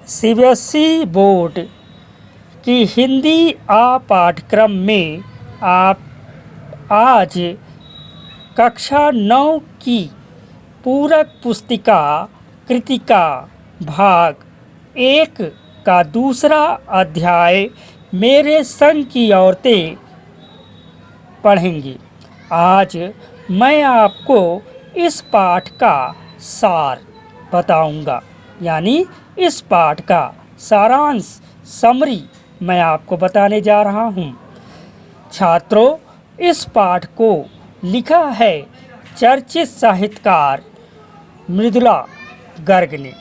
CBSE board की हिंदी पाठ्यक्रम में आप आज कक्षा 9 की पूरक पुस्तिका कृतिका भाग 1 का दूसरा अध्याय मेरे संग की औरतें पढ़ेंगे। आज मैं आपको इस पाठ का सार बताऊंगा, यानी इस पाठ का सारांश समरी मैं आपको बताने जा रहा हूं। छात्रों, इस पाठ को लिखा है चर्चित साहित्यकार मृदुला गर्ग ने।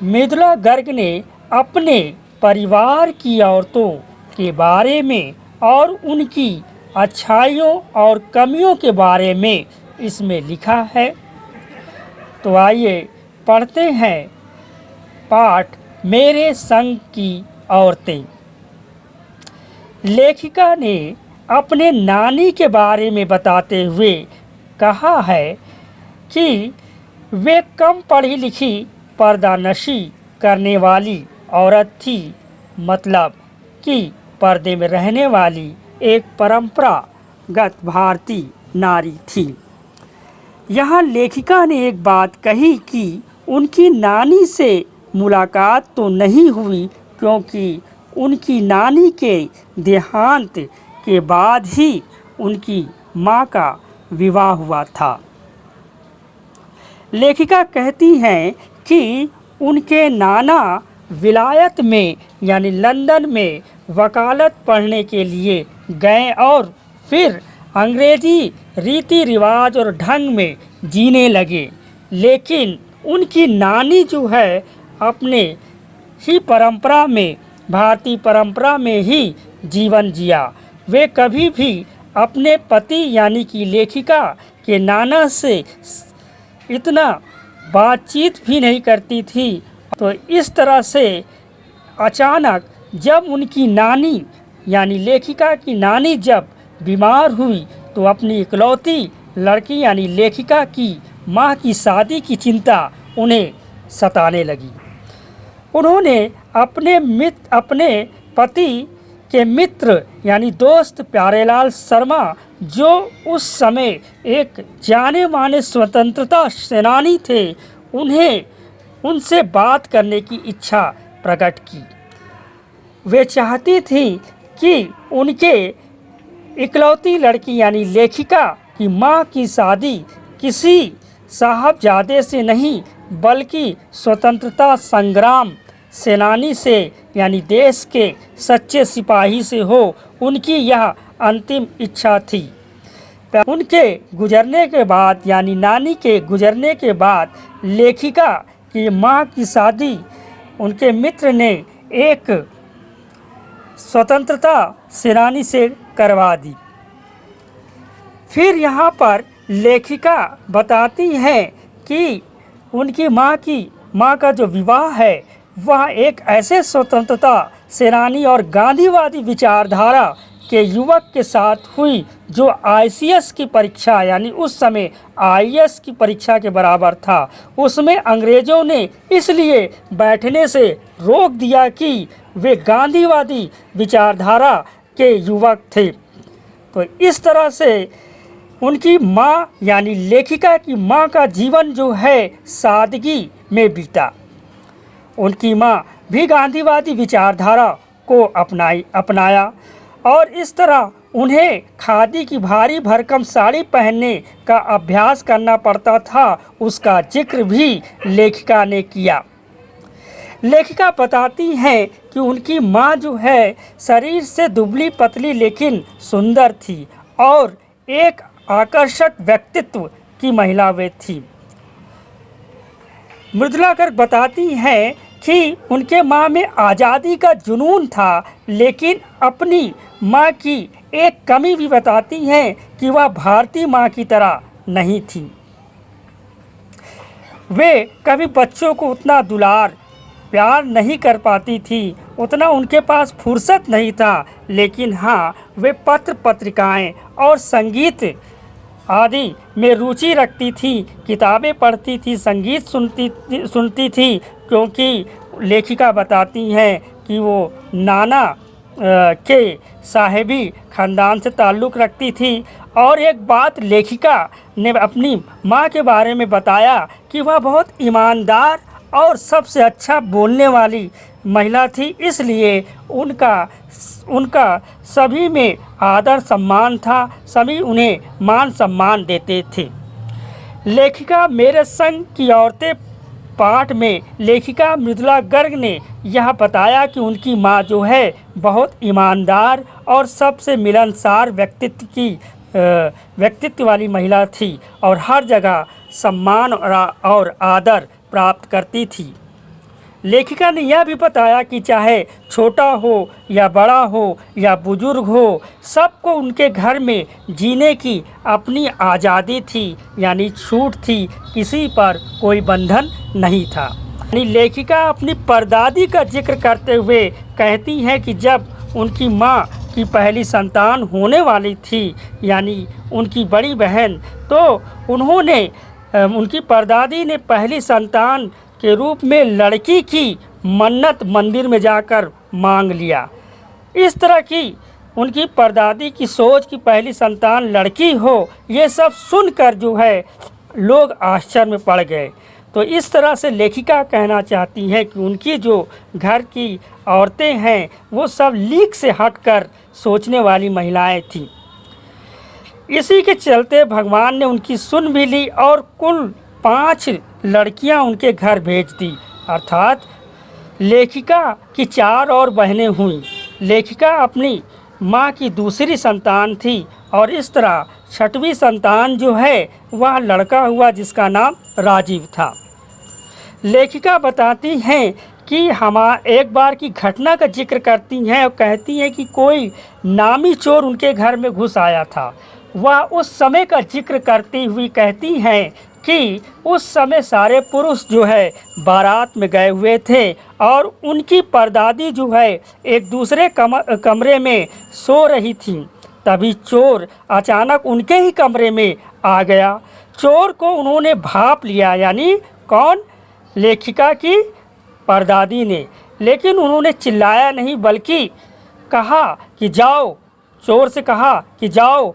मृदुला गर्ग ने अपने परिवार की औरतों के बारे में और उनकी अच्छाइयों और कमियों के बारे में इसमें लिखा है। तो आइए पढ़ते हैं पाठ मेरे संग की औरतें। लेखिका ने अपने नानी के बारे में बताते हुए कहा है कि वे कम पढ़ी लिखी पर्दानशी करने वाली औरत थी, मतलब कि पर्दे में रहने वाली एक परंपरागत भारतीय नारी थी। यहाँ लेखिका ने एक बात कही कि उनकी नानी से मुलाकात तो नहीं हुई, क्योंकि उनकी नानी के देहांत के बाद ही उनकी माँ का विवाह हुआ था। लेखिका कहती हैं कि उनके नाना विलायत में यानी लंदन में वकालत पढ़ने के लिए गए और फिर अंग्रेजी रीति रिवाज और ढंग में जीने लगे। लेकिन उनकी नानी जो है अपने ही परंपरा में, भारतीय परंपरा में ही जीवन जिया। वे कभी भी अपने पति यानी कि लेखिका के नाना से इतना बातचीत भी नहीं करती थी। तो इस तरह से अचानक जब उनकी नानी यानी लेखिका की नानी जब बीमार हुई तो अपनी इकलौती लड़की यानी लेखिका की माँ की शादी की चिंता उन्हें सताने लगी। उन्होंने अपने पति के मित्र यानी दोस्त प्यारेलाल शर्मा, जो उस समय एक जाने माने स्वतंत्रता सेनानी थे, उनसे बात करने की इच्छा प्रकट की। वे चाहती थी कि उनके इकलौती लड़की यानी लेखिका की माँ की शादी किसी साहबजादे से नहीं बल्कि स्वतंत्रता संग्राम सेनानी से यानी देश के सच्चे सिपाही से हो। उनकी यह अंतिम इच्छा थी। उनके गुजरने के बाद यानी नानी के गुजरने के बाद लेखिका की माँ की शादी उनके मित्र ने एक स्वतंत्रता सेनानी से करवा दी। फिर यहाँ पर लेखिका बताती है कि उनकी माँ का जो विवाह है वह एक ऐसे स्वतंत्रता सेनानी और गांधीवादी विचारधारा के युवक के साथ हुई जो आईसीएस की परीक्षा यानी उस समय आईएएस की परीक्षा के बराबर था। उसमें अंग्रेज़ों ने इसलिए बैठने से रोक दिया कि वे गांधीवादी विचारधारा के युवक थे। तो इस तरह से उनकी माँ यानी लेखिका की माँ का जीवन जो है सादगी में बीता। उनकी माँ भी गांधीवादी विचारधारा को अपनाया और इस तरह उन्हें खादी की भारी भरकम साड़ी पहनने का अभ्यास करना पड़ता था। उसका जिक्र भी लेखिका ने किया। लेखिका बताती हैं कि उनकी माँ जो है शरीर से दुबली पतली लेकिन सुंदर थी और एक आकर्षक व्यक्तित्व की महिला वे थी। मृदुला गर्ग बताती हैं कि उनके माँ में आज़ादी का जुनून था, लेकिन अपनी माँ की एक कमी भी बताती हैं कि वह भारतीय माँ की तरह नहीं थी। वे कभी बच्चों को उतना दुलार प्यार नहीं कर पाती थी, उतना उनके पास फुर्सत नहीं था, लेकिन हाँ, वे पत्र पत्रिकाएं और संगीत आदि में रुचि रखती थी, किताबें पढ़ती थी, संगीत सुनती थी, क्योंकि लेखिका बताती हैं कि वो नाना के साहेबी ख़ानदान से ताल्लुक़ रखती थी। और एक बात लेखिका ने अपनी माँ के बारे में बताया कि वह बहुत ईमानदार और सबसे अच्छा बोलने वाली महिला थी, इसलिए उनका सभी में आदर सम्मान था, सभी उन्हें मान सम्मान देते थे। लेखिका मेरे संग की औरतें पाठ में लेखिका मृदुला गर्ग ने यह बताया कि उनकी माँ जो है बहुत ईमानदार और सबसे मिलनसार व्यक्तित्व वाली महिला थी और हर जगह सम्मान और आदर प्राप्त करती थी। लेखिका ने यह भी बताया कि चाहे छोटा हो या बड़ा हो या बुजुर्ग हो, सबको उनके घर में जीने की अपनी आज़ादी थी, यानी छूट थी, किसी पर कोई बंधन नहीं था। यानी लेखिका अपनी परदादी का जिक्र करते हुए कहती हैं कि जब उनकी माँ की पहली संतान होने वाली थी, यानी उनकी बड़ी बहन, तो उनकी परदादी ने पहली संतान के रूप में लड़की की मन्नत मंदिर में जाकर मांग लिया। इस तरह की उनकी परदादी की सोच कि पहली संतान लड़की हो, ये सब सुनकर जो है लोग आश्चर्य में पड़ गए। तो इस तरह से लेखिका कहना चाहती हैं कि उनकी जो घर की औरतें हैं वो सब लीक से हटकर सोचने वाली महिलाएं थीं। इसी के चलते भगवान ने उनकी सुन भी ली और कुल 5 लड़कियां उनके घर भेज दी, अर्थात लेखिका की 4 और बहनें हुईं। लेखिका अपनी माँ की दूसरी संतान थी और इस तरह 6वीं संतान जो है वह लड़का हुआ जिसका नाम राजीव था। लेखिका बताती हैं कि एक बार की घटना का जिक्र करती हैं और कहती हैं कि कोई नामी चोर उनके घर में घुस आया था। वह उस समय का जिक्र करती हुई कहती हैं कि उस समय सारे पुरुष जो है बारात में गए हुए थे और उनकी परदादी जो है एक दूसरे कमरे में सो रही थी। तभी चोर अचानक उनके ही कमरे में आ गया। चोर को उन्होंने भाप लिया, यानी कौन? लेखिका की परदादी ने। लेकिन उन्होंने चिल्लाया नहीं, बल्कि कहा कि जाओ, चोर से कहा कि जाओ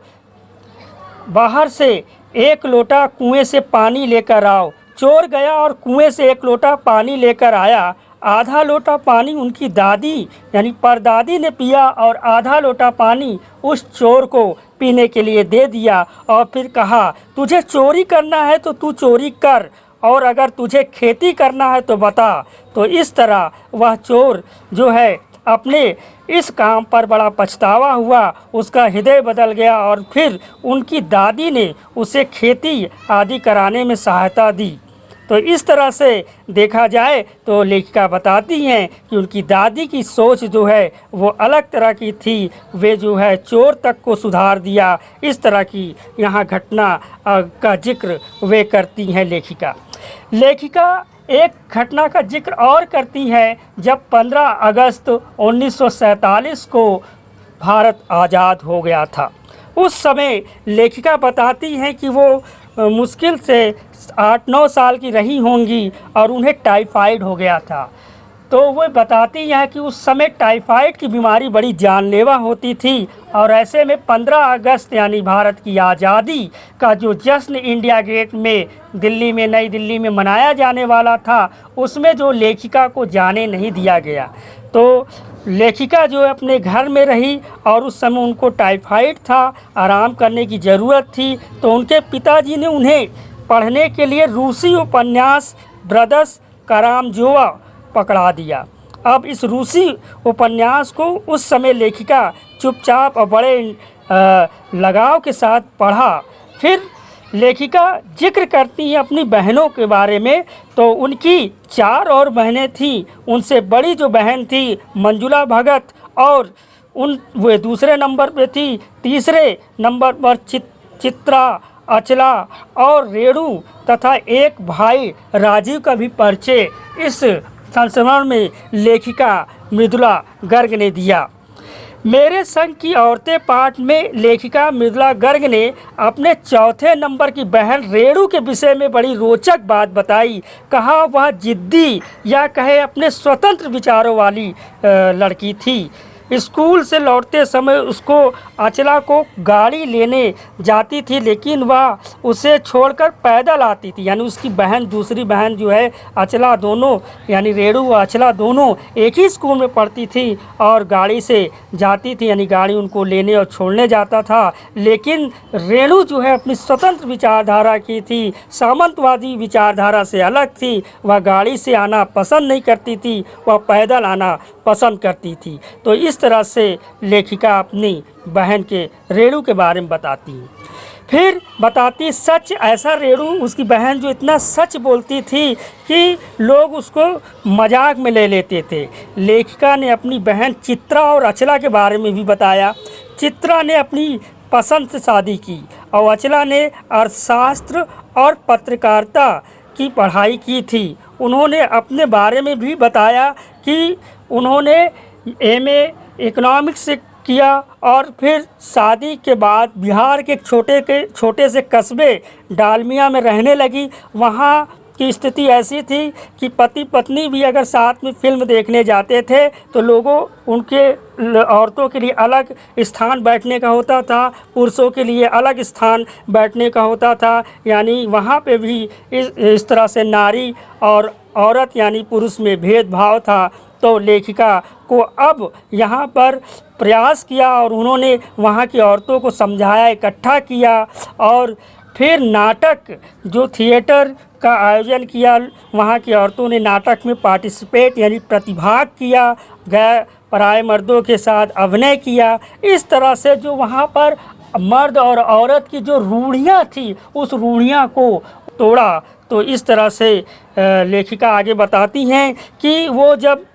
बाहर से 1 लोटा कुएं से पानी लेकर आओ। चोर गया और कुएं से 1 लोटा पानी लेकर आया। आधा लोटा पानी उनकी दादी यानी परदादी ने पिया और आधा लोटा पानी उस चोर को पीने के लिए दे दिया और फिर कहा, तुझे चोरी करना है तो तू चोरी कर, और अगर तुझे खेती करना है तो बता। तो इस तरह वह चोर जो है अपने इस काम पर बड़ा पछतावा हुआ, उसका हृदय बदल गया और फिर उनकी दादी ने उसे खेती आदि कराने में सहायता दी। तो इस तरह से देखा जाए तो लेखिका बताती हैं कि उनकी दादी की सोच जो है वो अलग तरह की थी। वे जो है चोर तक को सुधार दिया। इस तरह की यहाँ घटना का जिक्र वे करती हैं लेखिका। लेखिका एक घटना का जिक्र और करती है, जब 15 अगस्त 1947 को भारत आज़ाद हो गया था। उस समय लेखिका बताती हैं कि वो मुश्किल से 8-9 साल की रही होंगी और उन्हें टाइफाइड हो गया था। तो वो बताती हैं कि उस समय टाइफाइड की बीमारी बड़ी जानलेवा होती थी और ऐसे में 15 अगस्त यानी भारत की आज़ादी का जो जश्न इंडिया गेट में दिल्ली में, नई दिल्ली में मनाया जाने वाला था, उसमें जो लेखिका को जाने नहीं दिया गया। तो लेखिका जो अपने घर में रही और उस समय उनको टाइफाइड था, आराम करने की ज़रूरत थी। तो उनके पिताजी ने उन्हें पढ़ने के लिए रूसी उपन्यास ब्रदर्स कारामज़ोवा पकड़ा दिया। अब इस रूसी उपन्यास को उस समय लेखिका चुपचाप और बड़े लगाव के साथ पढ़ा। फिर लेखिका जिक्र करती हैं अपनी बहनों के बारे में। तो उनकी 4 और बहनें थीं। उनसे बड़ी जो बहन थी मंजुला भगत और वे दूसरे नंबर पे थी। तीसरे नंबर पर चित्रा, अचला और रेणु तथा एक भाई राजीव का भी परिचय इस संस्मरण में लेखिका मृदुला गर्ग ने दिया। मेरे संग की औरतें पाठ में लेखिका मृदुला गर्ग ने अपने चौथे नंबर की बहन रेणु के विषय में बड़ी रोचक बात बताई। कहा वह जिद्दी या कहे अपने स्वतंत्र विचारों वाली लड़की थी। स्कूल से लौटते समय उसको अचला को गाड़ी लेने जाती थी, लेकिन वह उसे छोड़कर पैदल आती थी। यानी उसकी बहन, दूसरी बहन जो है अचला, दोनों यानी रेणु व अचला दोनों एक ही स्कूल में पढ़ती थी और गाड़ी से जाती थी, यानी गाड़ी उनको लेने और छोड़ने जाता था। लेकिन रेणु जो है अपनी स्वतंत्र विचारधारा की थी, सामंतवादी विचारधारा से अलग थी। वह गाड़ी से आना पसंद नहीं करती थी, वह पैदल आना पसंद करती थी। तो इस तरह से लेखिका अपनी बहन के रेणु के बारे में बताती। फिर बताती सच, ऐसा रेणु उसकी बहन जो इतना सच बोलती थी कि लोग उसको मजाक में ले लेते थे। लेखिका ने अपनी बहन चित्रा और अचला के बारे में भी बताया। चित्रा ने अपनी पसंद से शादी की और अचला ने अर्थशास्त्र और पत्रकारिता की पढ़ाई की थी। उन्होंने अपने बारे में भी बताया कि उन्होंने एमए इकोनॉमिक्स से किया और फिर शादी के बाद बिहार के छोटे से कस्बे डालमिया में रहने लगी। वहाँ की स्थिति ऐसी थी कि पति पत्नी भी अगर साथ में फिल्म देखने जाते थे तो लोगों उनके औरतों के लिए अलग स्थान बैठने का होता था, पुरुषों के लिए अलग स्थान बैठने का होता था। यानी वहाँ पे भी इस तरह से नारी और औरत यानी पुरुष में भेदभाव था। तो लेखिका को अब यहाँ पर प्रयास किया और उन्होंने वहाँ की औरतों को समझाया, इकट्ठा किया और फिर नाटक जो थिएटर का आयोजन किया। वहाँ की औरतों ने नाटक में पार्टिसिपेट यानी प्रतिभाग किया, गैर पराये मर्दों के साथ अभिनय किया। इस तरह से जो वहाँ पर मर्द और औरत की जो रूढ़ियाँ थी उस रूढ़ियाँ को तोड़ा। तो इस तरह से लेखिका आगे बताती हैं कि वो जब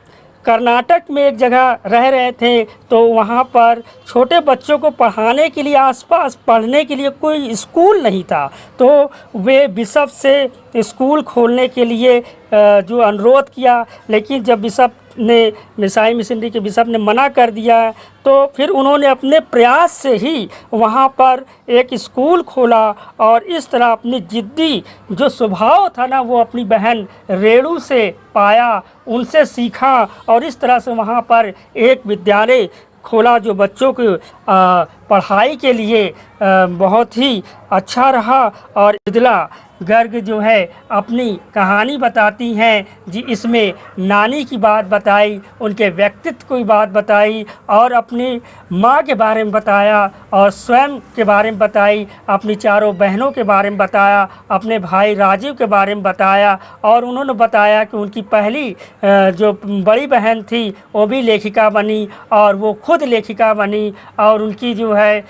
कर्नाटक में एक जगह रह रहे थे तो वहाँ पर छोटे बच्चों को पढ़ाने के लिए आसपास पढ़ने के लिए कोई स्कूल नहीं था। तो वे बिशप से स्कूल खोलने के लिए जो अनुरोध किया, लेकिन जब बिशप ने मिसाई मिशनरी के बिशप ने मना कर दिया तो फिर उन्होंने अपने प्रयास से ही वहाँ पर एक स्कूल खोला और इस तरह अपनी जिद्दी जो स्वभाव था ना वो अपनी बहन रेणु से पाया, उनसे सीखा और इस तरह से वहाँ पर एक विद्यालय खोला जो बच्चों को पढ़ाई के लिए बहुत ही अच्छा रहा। और मृदुला गर्ग जो है अपनी कहानी बताती हैं जी, इसमें नानी की बात बताई, उनके व्यक्तित्व की बात बताई और अपनी माँ के बारे में बताया और स्वयं के बारे में बताई, अपनी चारों बहनों के बारे में बताया, अपने भाई राजीव के बारे में बताया और उन्होंने बताया कि उनकी पहली जो बड़ी बहन थी वो भी लेखिका बनी और वो खुद लेखिका बनी और उनकी जो है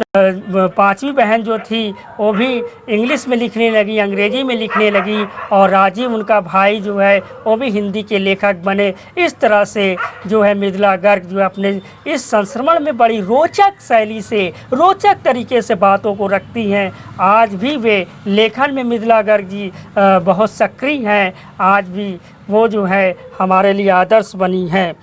पांचवी बहन जो थी वो भी इंग्लिश में लिखने लगी, अंग्रेजी में लिखने लगी और राजीव उनका भाई जो है वो भी हिंदी के लेखक बने। इस तरह से जो है मृदुला गर्ग जो है अपने इस संस्मरण में बड़ी रोचक शैली से, रोचक तरीके से बातों को रखती हैं। आज भी वे लेखन में मृदुला गर्ग जी बहुत सक्रिय हैं। आज भी वो जो है हमारे लिए आदर्श बनी हैं।